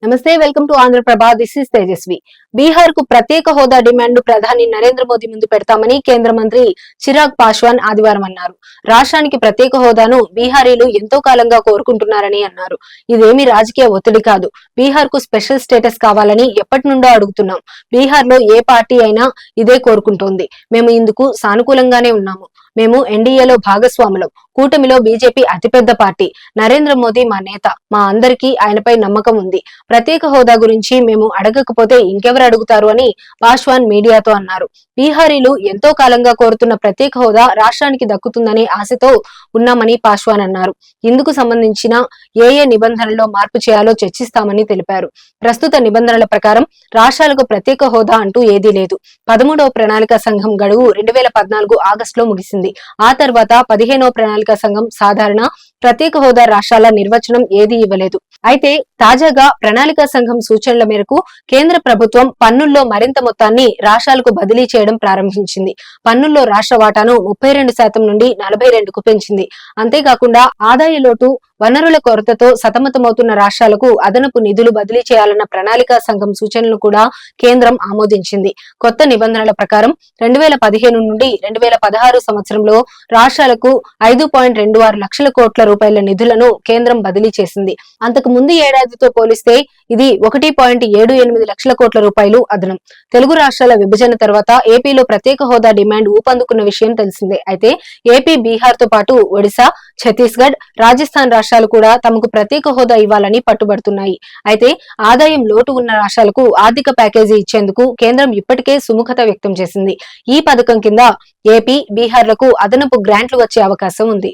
నమస్తే, welcome to Andhraprabha. This is Tejaswi. Bihar కు ప్రత్యేక హోదా డిమాండ్ ప్రధాని నరేంద్ర మోదీ ముందు పెడతామని కేంద్ర మంత్రి చిరాగ్ పాశ్వాన్ ఆదివారం అన్నారు. రాష్ట్రానికి ప్రత్యేక హోదాను బీహారీలు ఎంతో కాలంగా కోరుకుంటున్నారని అన్నారు. ఇదేమీ రాజకీయ ఒత్తిడి కాదు. బీహార్ కు స్పెషల్ స్టేటస్ కావాలని ఎప్పటి నుండో అడుగుతున్నాం. బీహార్ లో ఏ పార్టీ అయినా ఇదే కోరుకుంటోంది. మేము ఇందుకు సానుకూలంగానే ఉన్నాము. మేము ఎన్డీఏలో భాగస్వాములం. కూటమిలో బీజేపీ అతిపెద్ద పార్టీ. నరేంద్ర మోదీ మా నేత. మా అందరికీ ఆయనపై నమ్మకం ఉంది. ప్రత్యేక హోదా గురించి మేము అడగకపోతే ఇంకెవరు అడుగుతారు అని పాశ్వాన్ మీడియాతో అన్నారు. బీహారీలు ఎంతో కాలంగా కోరుతున్న ప్రత్యేక హోదా రాష్ట్రానికి దక్కుతుందనే ఆశతో ఉన్నామని పాశ్వాన్ అన్నారు. ఇందుకు సంబంధించిన ఏ నిబంధనల్లో మార్పు చేయాలో చర్చిస్తామని తెలిపారు. ప్రస్తుత నిబంధనల ప్రకారం రాష్ట్రాలకు ప్రత్యేక హోదా అంటూ ఏదీ లేదు. 13వ ప్రణాళిక సంఘం గడువు 2014 ఆగస్టులో ముగిసింది. ఆ తర్వాత 15వ ప్రణాళిక సంఘం సాధారణ ప్రత్యేక హోదా రాష్ట్రాల నిర్వచనం ఏదీ ఇవ్వలేదు. అయితే తాజాగా ప్రణాళిక సంఘం సూచనల మేరకు కేంద్ర ప్రభుత్వం పన్నుల్లో మరింత మొత్తాన్ని రాష్ట్రాలకు బదిలీ చేయడం ప్రారంభించింది. పన్నుల్లో రాష్ట్ర వాటాను 32% నుండి 42కు పెంచింది. అంతేకాకుండా ఆదాయ లోటు, వనరుల కొరతతో సతమతమవుతున్న రాష్ట్రాలకు అదనపు నిధులు బదిలీ చేయాలన్న ప్రణాళిక సంఘం సూచనలను కూడా కేంద్రం ఆమోదించింది. కొత్త నిబంధనల ప్రకారం 2015 నుండి 2016 సంవత్సరంలో రాష్ట్రాలకు 5.26 లక్షల కోట్ల రూపాయల నిధులను కేంద్రం బదిలీ చేసింది. అంతకు ముందు ఏడాదితో పోలిస్తే ఇది 1.78 లక్షల కోట్ల రూపాయలు అదనం. తెలుగు రాష్ట్రాల విభజన తర్వాత ఏపీలో ప్రత్యేక హోదా డిమాండ్ ఊపందుకున్న విషయం తెలిసిందే. అయితే ఏపీ, బీహార్ తో పాటు ఒడిశా, ఛత్తీస్గఢ్, రాజస్థాన్ రాష్ట్రాలు కూడా తమకు ప్రత్యేక హోదా ఇవ్వాలని పట్టుబడుతున్నాయి. అయితే ఆదాయం లోటు ఉన్న రాష్ట్రాలకు ఆర్థిక ప్యాకేజీ ఇచ్చేందుకు కేంద్రం ఇప్పటికే సుముఖత వ్యక్తం చేసింది. ఈ పథకం కింద ఏపీ, బీహార్లకు అదనపు గ్రాంట్లు వచ్చే అవకాశం ఉంది.